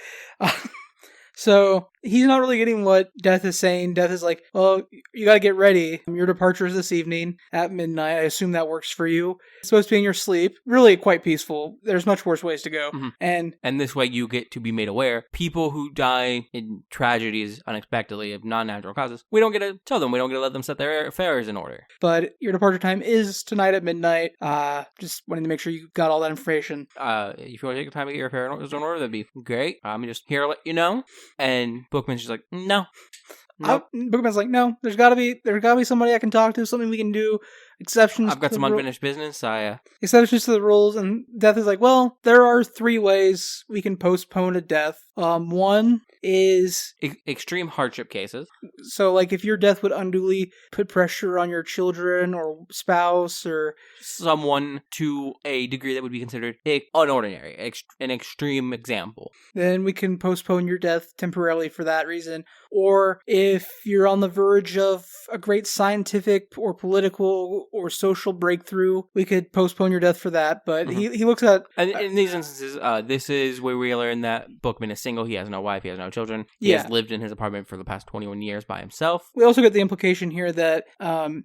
So he's not really getting what Death is saying. Death is like, well, you gotta get ready. Your departure is this evening at midnight. I assume that works for you. It's supposed to be in your sleep. Really quite peaceful. There's much worse ways to go. And this way you get to be made aware. People who die in tragedies unexpectedly of non-natural causes, we don't get to tell them. We don't get to let them set their affairs in order. But your departure time is tonight at midnight. Just wanting to make sure you got all that information. If you want to take the time to get your affairs in order, that'd be great. I'm just here to let you know. And Bookman's just like, no. Nope. Bookman's like, no, there's gotta be somebody I can talk to, something we can do. Exceptions. I've got some unfinished business. Exceptions to the rules, and Death is like, well, there are 3 ways we can postpone a death. One is extreme hardship cases. So, like, if your death would unduly put pressure on your children or spouse or someone to a degree that would be considered unordinary, an extreme example, then we can postpone your death temporarily for that reason. Or if you're on the verge of a great scientific or political or social breakthrough, we could postpone your death for that. But he looks at... And in these instances, this is where we learn that Bookman is single. He has no wife. He has no children. He has lived in his apartment for the past 21 years by himself. We also get the implication here that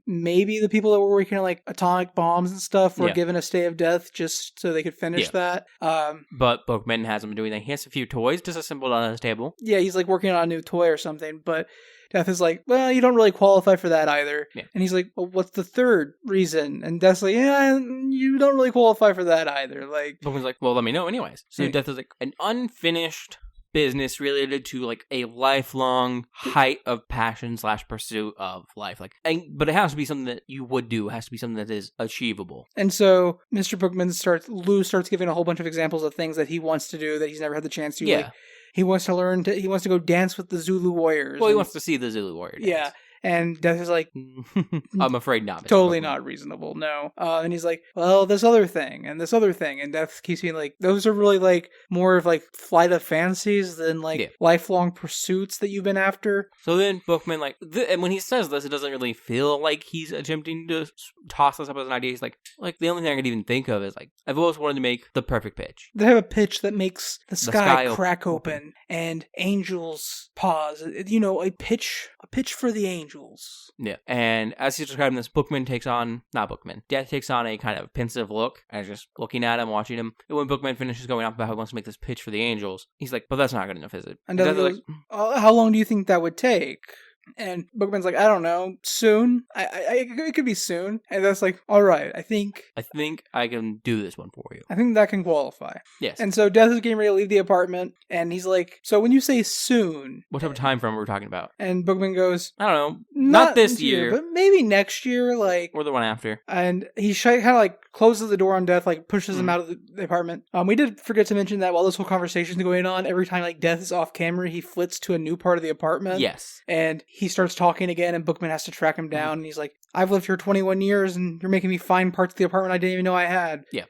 maybe the people that were working on like atomic bombs and stuff were given a stay of death just so they could finish that. But Bookman hasn't been doing that. He has a few toys disassembled on his table. Yeah, he's like working on a new toy or something, but Death is like, well, you don't really qualify for that either. Yeah. And he's like, well, what's the third reason? And Death's like, yeah, you don't really qualify for that either. Like, Bookman's like, well, let me know anyways. So Death is like, an unfinished business related to like a lifelong height of passion / pursuit of life. But it has to be something that you would do. It has to be something that is achievable. And so Mr. Bookman Lou starts giving a whole bunch of examples of things that he wants to do that he's never had the chance to. Yeah. Like, he wants to go dance with the Zulu warriors. Well, he wants to see the Zulu warriors. Yeah. And Death is like, I'm afraid not. Mr. totally Bookman. not reasonable, no. And he's like, well, this other thing, and this other thing. And Death keeps being like, those are really like more of like flight of fancies than like lifelong pursuits that you've been after. So then Bookman, like, and when he says this, it doesn't really feel like he's attempting to toss this up as an idea. He's like the only thing I could even think of is like, I've always wanted to make the perfect pitch. They have a pitch that makes the sky crack open and angels pause. You know, a pitch for the angels. Yeah. And as he's describing this, Death takes on a kind of pensive look and is just looking at him, watching him. And when Bookman finishes going off about how he wants to make this pitch for the angels, he's like, but that's not good enough, is it? And Death goes, how long do you think that would take? And Bookman's like, I don't know, soon? It could be soon. And that's like, all right, I think I can do this one for you. I think that can qualify. Yes. And so Death is getting ready to leave the apartment, and he's like, so when you say soon... What type of time frame are we talking about? And Bookman goes, I don't know, not this year. But maybe next year, like... Or the one after. And he kind of like closes the door on Death, like pushes him out of the apartment. We did forget to mention that while this whole conversation is going on, every time like Death is off camera, he flits to a new part of the apartment. Yes. And he starts talking again, and Bookman has to track him down, and he's like, I've lived here 21 years, and you're making me find parts of the apartment I didn't even know I had. Yeah.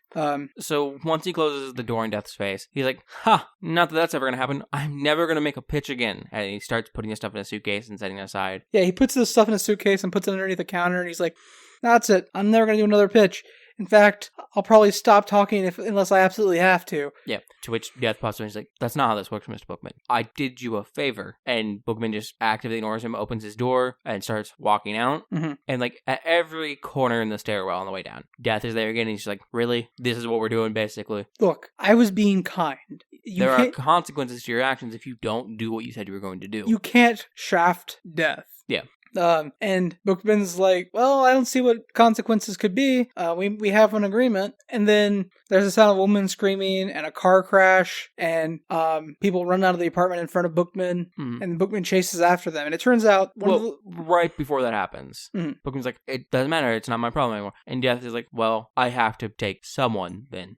So once he closes the door in Death's face, he's like, not that that's ever going to happen. I'm never going to make a pitch again. And he starts putting his stuff in a suitcase and setting it aside. Yeah, he puts this stuff in a suitcase and puts it underneath the counter, and he's like, that's it. I'm never going to do another pitch. In fact, I'll probably stop talking unless I absolutely have to. Yeah, to which Death pops in. He's like, that's not how this works, Mr. Bookman. I did you a favor. And Bookman just actively ignores him, opens his door, and starts walking out. Mm-hmm. And like at every corner in the stairwell on the way down, Death is there again. And he's like, really? This is what we're doing, basically? Look, I was being kind. There are consequences to your actions if you don't do what you said you were going to do. You can't shaft Death. Yeah. And Bookman's like, well, I don't see what consequences could be. We have an agreement. And then there's a sound of a woman screaming and a car crash, and people run out of the apartment in front of Bookman, and Bookman chases after them. And it turns out... right before that happens, Bookman's like, it doesn't matter, it's not my problem anymore. And Death is like, well, I have to take someone then.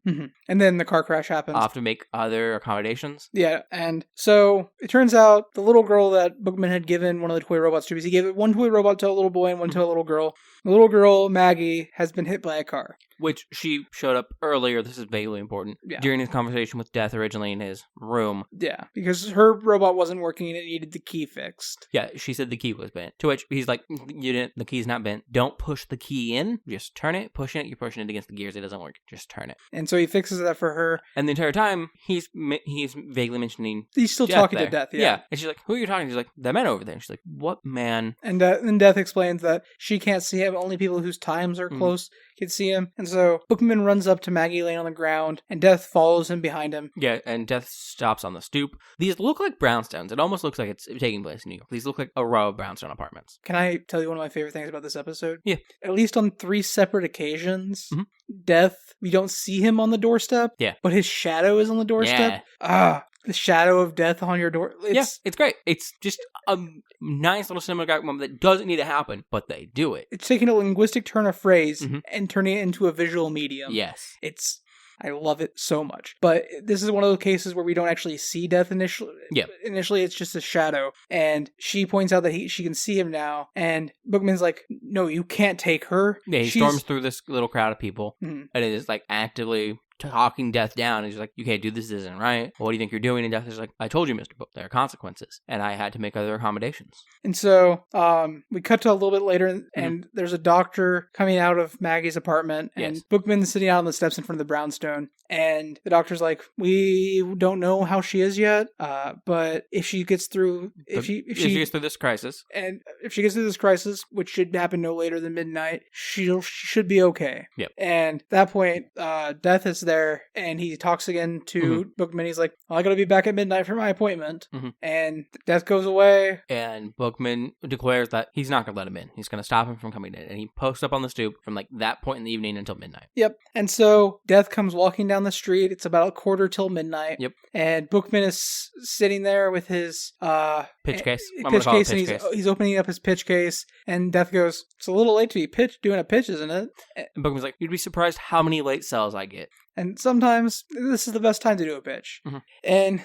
And then the car crash happens. I'll have to make other accommodations. Yeah, and so it turns out the little girl that Bookman had given one of the toy robots to, he gave it one toy robot to a little boy and one to a little girl. The little girl, Maggie, has been hit by a car. Which she showed up earlier, this is vaguely important, during his conversation with Death originally in his room. Yeah, because her robot wasn't working and it needed the key fixed. Yeah, she said the key was bent. To which he's like, the key's not bent. Don't push the key in. Just turn it, pushing it. You're pushing it against the gears. It doesn't work. Just turn it. And so he fixes that for her. And the entire time, he's vaguely mentioning he's still Death talking there. to Death, Yeah. And she's like, who are you talking to? He's like, that man over there. And she's like, what man? And then Death explains that she can't see him. Only people whose times are close can see him. And so Bookman runs up to Maggie laying on the ground, and Death follows him behind him. Yeah, and Death stops on the stoop. These look like brownstones. It almost looks like it's taking place in New York. These look like a row of brownstone apartments. Can I tell you one of my favorite things about this episode? Yeah. At least on 3 separate occasions, Death, we don't see him on the doorstep, but his shadow is on the doorstep. Yeah. The shadow of Death on your door. It's great. It's just a nice little cinematographic moment that doesn't need to happen, but they do it. It's taking a linguistic turn of phrase and turning it into a visual medium. Yes. I love it so much. But this is one of those cases where we don't actually see Death initially. Yeah. Initially, it's just a shadow. And she points out that she can see him now. And Bookman's like, no, you can't take her. Yeah, he storms through this little crowd of people. And it is like actively talking Death down. He's like, you can't do this isn't right. What do you think you're doing? And Death is like, I told you, Mr. Book, there are consequences. And I had to make other accommodations. And so we cut to a little bit later, and there's a doctor coming out of Maggie's apartment, and Bookman's sitting out on the steps in front of the brownstone. And the doctor's like, we don't know how she is yet, but if she gets through... If she gets through this crisis. And if she gets through this crisis, which should happen no later than midnight, she should be okay. Yep. And at that point, Death is there, and he talks again to Bookman. He's like, well, I gotta be back at midnight for my appointment. And Death goes away. And Bookman declares that he's not gonna let him in. He's gonna stop him from coming in. And he posts up on the stoop from like that point in the evening until midnight. Yep. And so Death comes walking down the street. It's about 1:15 till midnight. Yep. And Bookman is sitting there with his pitch case. And he's opening up his pitch case, and Death goes, it's a little late to be doing a pitch, isn't it? And Bookman's like, you'd be surprised how many late sells I get. And sometimes this is the best time to do a pitch. And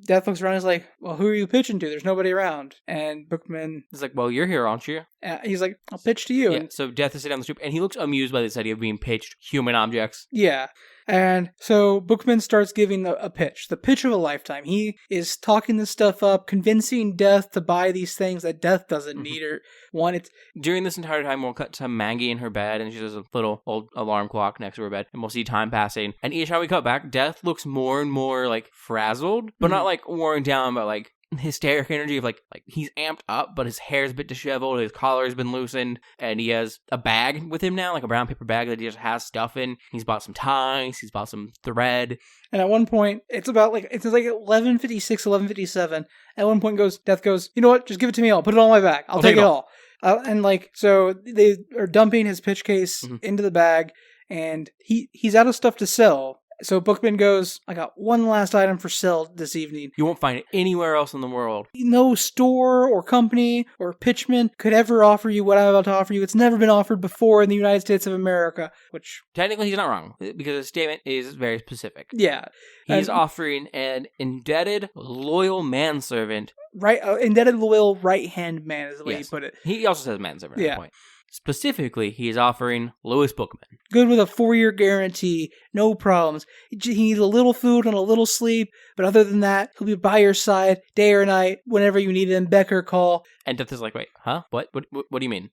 Death looks around and is like, well, who are you pitching to? There's nobody around. And Bookman, He's like, well, you're here, aren't you? he's like, I'll pitch to you. Yeah, And so Death is sitting on the stoop, and he looks amused by this idea of being pitched human objects. yeah. And so Bookman starts giving a pitch, the pitch of a lifetime. He is talking this stuff up, convincing Death to buy these things that Death doesn't need or want. During this entire time, we'll cut to Maggie in her bed, and she has a little old alarm clock next to her bed, and we'll see time passing. And each time we cut back, Death looks more and more, like, frazzled, but not, like, worn down, but, like, hysteric energy of like he's amped up, but his hair's a bit disheveled, his collar has been loosened, and he has a bag with him now, like a brown paper bag that he just has stuff in. He's bought some ties, he's bought some thread. And at one point, it's like 11:56, 11:57. At one point Death goes, you know what, just give it to me, I'll put it all in my bag. I'll take it all. And like, so they are dumping his pitch case into the bag, and he's out of stuff to sell. So Bookman goes, I got one last item for sale this evening. You won't find it anywhere else in the world. No store or company or pitchman could ever offer you what I'm about to offer you. It's never been offered before in the United States of America, which... Technically, he's not wrong, because his statement is very specific. Yeah. He's offering an indebted, loyal manservant. Right, indebted, loyal, right-hand man is the way he put it. He also says manservant at that point. Specifically, he is offering Louis Bookman. Good with a 4-year guarantee, no problems. He needs a little food and a little sleep, but other than that, he'll be by your side day or night whenever you need him, beck or call. And Death is like, wait, huh? What do you mean?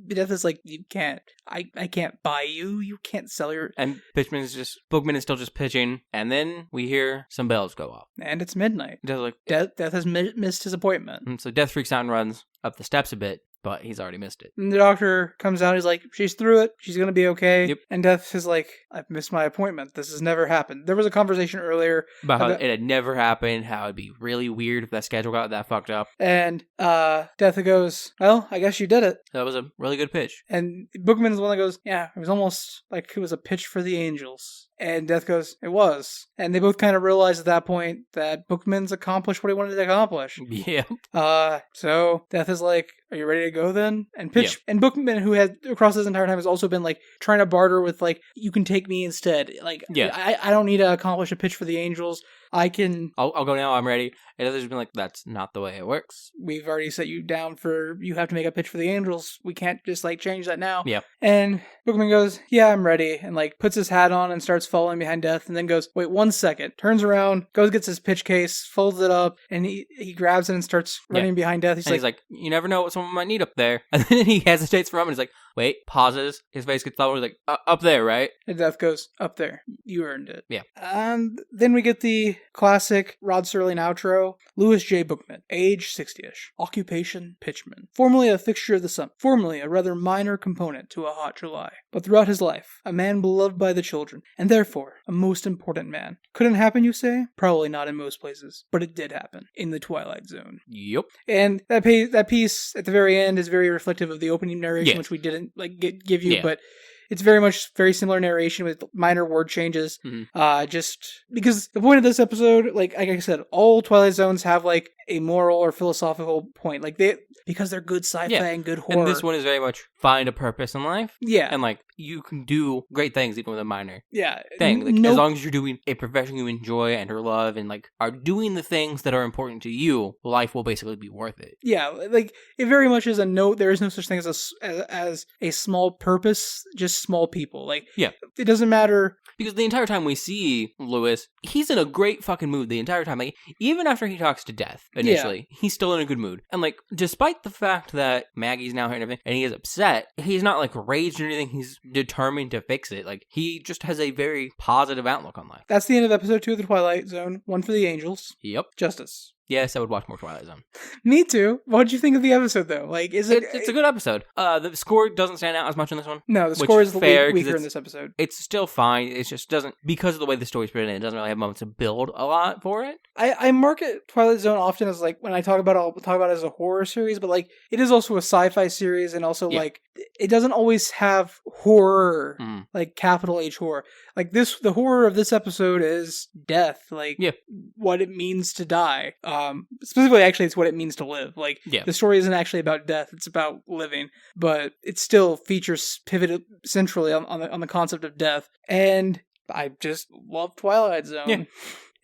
Death is like, you can't. I can't buy you. You can't sell your... And Bookman is still just pitching, and then we hear some bells go off. And it's midnight. Death has missed his appointment. And so Death freaks out and runs up the steps a bit, but he's already missed it. And the doctor comes out, he's like, she's through it, she's gonna be okay. Yep. And Death is like, I've missed my appointment, this has never happened. There was a conversation earlier about how it had never happened, how it'd be really weird if that schedule got that fucked up. And Death goes, well, I guess you did it. That was a really good pitch. And Bookman's the one that goes, yeah, it was almost like it was a pitch for the Angels. And Death goes, it was. And they both kind of realize at that point that Bookman's accomplished what he wanted to accomplish. Yeah. So Death is like, are you ready to go then? And and Bookman, who had across this entire time has also been like trying to barter with like, you can take me instead. Like, I don't need to accomplish a pitch for the Angels. I'll go now, I'm ready. And others have been like, that's not the way it works. We've already set you down you have to make a pitch for the Angels. We can't just like change that now. Yeah. And Bookman goes, yeah, I'm ready. And like puts his hat on and starts following behind Death, and then goes, wait 1 second, turns around, gets his pitch case, folds it up, and he grabs it and starts running behind Death. He's like, you never know what someone might need up there. And then he hesitates for a moment. He's like, wait, pauses. His face gets leveled. He's like, up there, right? And Death goes, up there. You earned it. Yeah. And then we get the classic Rod Serling outro. Louis J. Bookman, age 60-ish, occupation pitchman, formerly a fixture of the sun, formerly a rather minor component to a hot July, but throughout his life, a man beloved by the children, and therefore a most important man. Couldn't happen, you say? Probably not in most places, but it did happen in the Twilight Zone. Yep. And that piece at the very end is very reflective of the opening narration, which we didn't give you, but it's very similar narration with minor word changes. Just because the point of this episode, like I said, all Twilight Zones have like a moral or philosophical point. Like because they're good sci-fi and good horror. And this one is very much find a purpose in life. Yeah. And like you can do great things even with a minor thing. Like, as long as you're doing a profession you enjoy and or love and like are doing the things that are important to you, life will basically be worth it. Yeah, like it very much is a note. There is no such thing as a small purpose, just small people. Like it doesn't matter. Because the entire time we see Louis, he's in a great fucking mood the entire time. Like, even after he talks to Death initially, he's still in a good mood. And like, despite the fact that Maggie's now here and everything, and he is upset, he's not like raged or anything. He's determined to fix it. Like, he just has a very positive outlook on life. That's the end of episode 2 of the Twilight Zone. One for the Angels. Yep. Justice. Yes, I would watch more Twilight Zone. Me too. What did you think of the episode, though? Like, is it? It's a good episode. The score doesn't stand out as much in this one. No, the score is weaker in this episode. It's still fine. It just doesn't, because of the way the story's written, it doesn't really have moments to build a lot for it. I market Twilight Zone often as like, when I talk about it, I'll talk about it as a horror series, but like, it is also a sci-fi series, and also like, it doesn't always have horror, like capital H horror. Like the horror of this episode is death, like what it means to die. Specifically, actually, it's what it means to live. Like the story isn't actually about death; it's about living. But it still features pivoted centrally on the concept of death. And I just love Twilight Zone.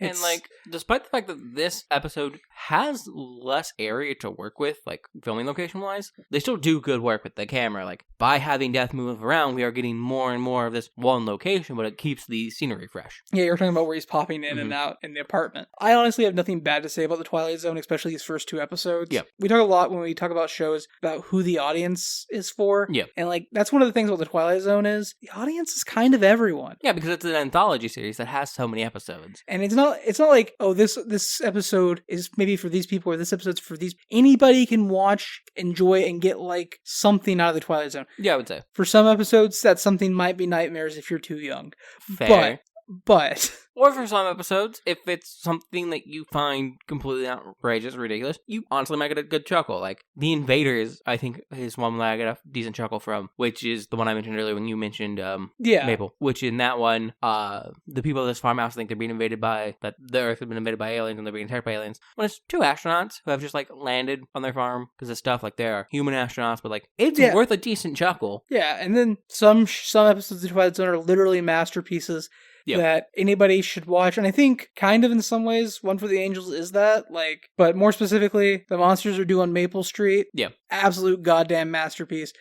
Yeah. And, like, despite the fact that this episode has less area to work with, like, filming location-wise, they still do good work with the camera. Like, by having Death move around, we are getting more and more of this one location, but it keeps the scenery fresh. Yeah, you're talking about where he's popping in and out in the apartment. I honestly have nothing bad to say about the Twilight Zone, especially these first 2 episodes. Yeah. We talk a lot when we talk about shows about who the audience is for. Yeah. And, like, that's one of the things about the Twilight Zone is the audience is kind of everyone. Yeah, because it's an anthology series that has so many episodes. And it's not like, oh, this episode is maybe for these people or this episode's for these. Anybody can watch, enjoy, and get, like, something out of the Twilight Zone. Yeah, I would say. For some episodes, that something might be nightmares if you're too young. Fair. But or for some episodes, if it's something that you find completely outrageous, ridiculous, you honestly might get a good chuckle. Like, The Invaders, I think, is one that I get a decent chuckle from, which is the one I mentioned earlier when you mentioned Maple. Which in that one, the people of this farmhouse think they're being invaded by, that the Earth has been invaded by aliens and they're being attacked by aliens. When it's 2 astronauts who have just, like, landed on their farm because of stuff, like, they are human astronauts, but, like, it's worth a decent chuckle. Yeah, and then some episodes of Twilight Zone are literally masterpieces. Yep. That anybody should watch. And I think kind of in some ways, One for the Angels is that, like, but more specifically, The Monsters Are Due on Maple Street. Yeah. Absolute goddamn masterpiece.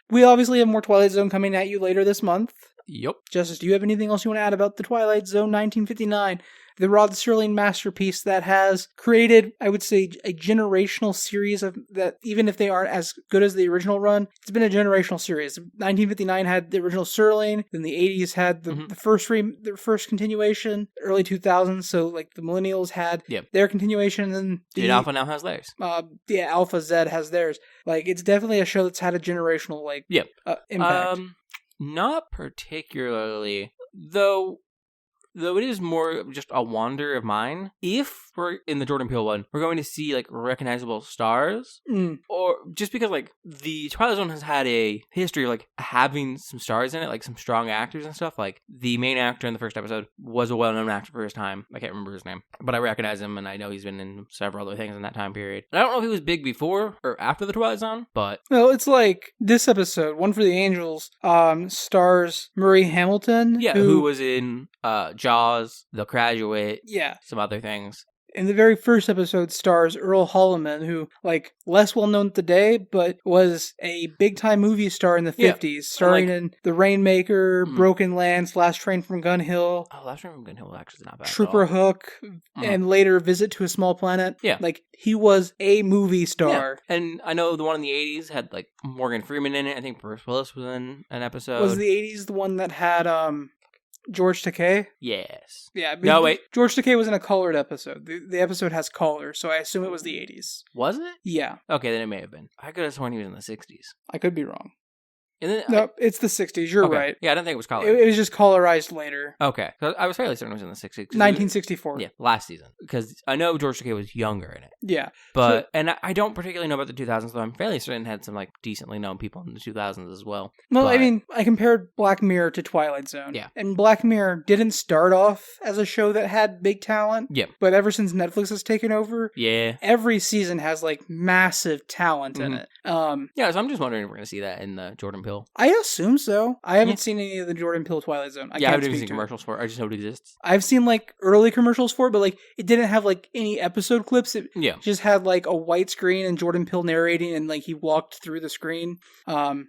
We obviously have more Twilight Zone coming at you later this month. Yep. Justice, do you have anything else you want to add about the Twilight Zone 1959? The Rod Serling masterpiece that has created, I would say, a generational series of that, even if they aren't as good as the original run, it's been a generational series. 1959 had the original Serling, then the 80s had the first continuation, early 2000s, so like the Millennials had their continuation, and then Alpha now has theirs. Alpha Z has theirs. Like, it's definitely a show that's had a generational impact. Not particularly, though it is more just a wonder of mine. If we're in the Jordan Peele one, we're going to see, like, recognizable stars, or just because, like, the Twilight Zone has had a history of, like, having some stars in it, like some strong actors and stuff. Like, the main actor in the first episode was a well-known actor for his time. I can't remember his name, but I recognize him, and I know he's been in several other things in that time period. And I don't know if he was big before or after the Twilight Zone, but well, it's like this episode, One for the Angels, stars Murray Hamilton, who was in Jaws, The Graduate, some other things. In the very first episode stars Earl Holliman, who, like, less well-known today, but was a big-time movie star in the 50s, starring in The Rainmaker, Broken Lands, Last Train from Gun Hill. Oh, Last Train from Gun Hill actually is not bad. Trooper Hook, and later Visit to a Small Planet. Yeah. Like, he was a movie star. Yeah. And I know the one in the 80s had, like, Morgan Freeman in it. I think Bruce Willis was in an episode. Was the 80s the one that had, George Takei? Yes. Yeah. No, wait. George Takei was in a colored episode. The episode has color, so I assume it was the 80s. Was it? Yeah. Okay, then it may have been. I could have sworn he was in the 60s. I could be wrong. And then no, it's the 60s. You're right. Yeah, I don't think it was colored. It was just colorized later. Okay. So I was fairly certain it was in the 60s. 1964. Yeah, last season. Because I know George Takei was younger in it. Yeah. But, and I don't particularly know about the 2000s, though I'm fairly certain it had some, like, decently known people in the 2000s as well. Well, I mean, I compared Black Mirror to Twilight Zone. Yeah. And Black Mirror didn't start off as a show that had big talent. Yeah. But ever since Netflix has taken over, every season has, like, massive talent in it. Yeah, so I'm just wondering if we're going to see that in the Jordan Peele. I assume so. I haven't seen any of the Jordan Peele Twilight Zone. I haven't even seen commercials for it. I just know it exists. I've seen, like, early commercials for it, but, like, it didn't have, like, any episode clips. It just had, like, a white screen and Jordan Peele narrating, and, like, he walked through the screen. Otherwise,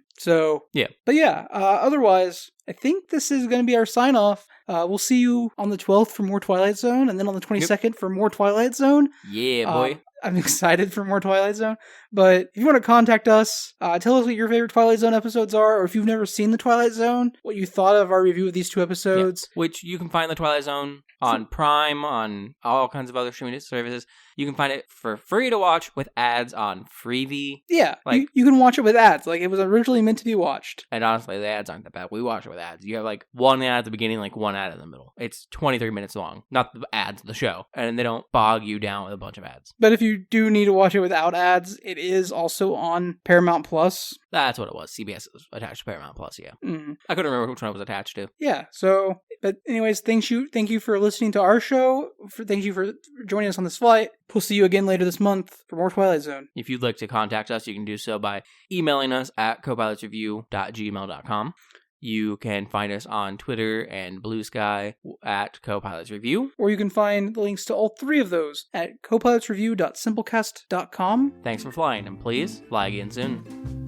I think this is going to be our sign-off. We'll see you on the 12th for more Twilight Zone, and then on the 22nd for more Twilight Zone. Yeah, boy. I'm excited for more Twilight Zone. But if you want to contact us, tell us what your favorite Twilight Zone episodes are, or if you've never seen the Twilight Zone, what you thought of our review of these 2 episodes. Yeah. Which you can find the Twilight Zone on Prime, on all kinds of other streaming services. You can find it for free to watch with ads on Freevee. Yeah, like, you can watch it with ads. Like, it was originally meant to be watched. And honestly, the ads aren't that bad. We watch it with ads. You have, like, one ad at the beginning, like, one ad in the middle. It's 23 minutes long. Not the ads, the show. And they don't bog you down with a bunch of ads. But if you do need to watch it without ads, it is also on Paramount Plus. That's what it was. CBS was attached to Paramount Plus, yeah. Mm-hmm. I couldn't remember which one it was attached to. Yeah, so, but anyways, thank you for listening to our show. Thank you for joining us on this flight. We'll see you again later this month for more Twilight Zone. If you'd like to contact us, you can do so by emailing us at copilotsreview.gmail.com. You can find us on Twitter and Blue Sky at Copilots Review. Or you can find the links to all three of those at copilotsreview.simplecast.com. Thanks for flying, and please fly again soon.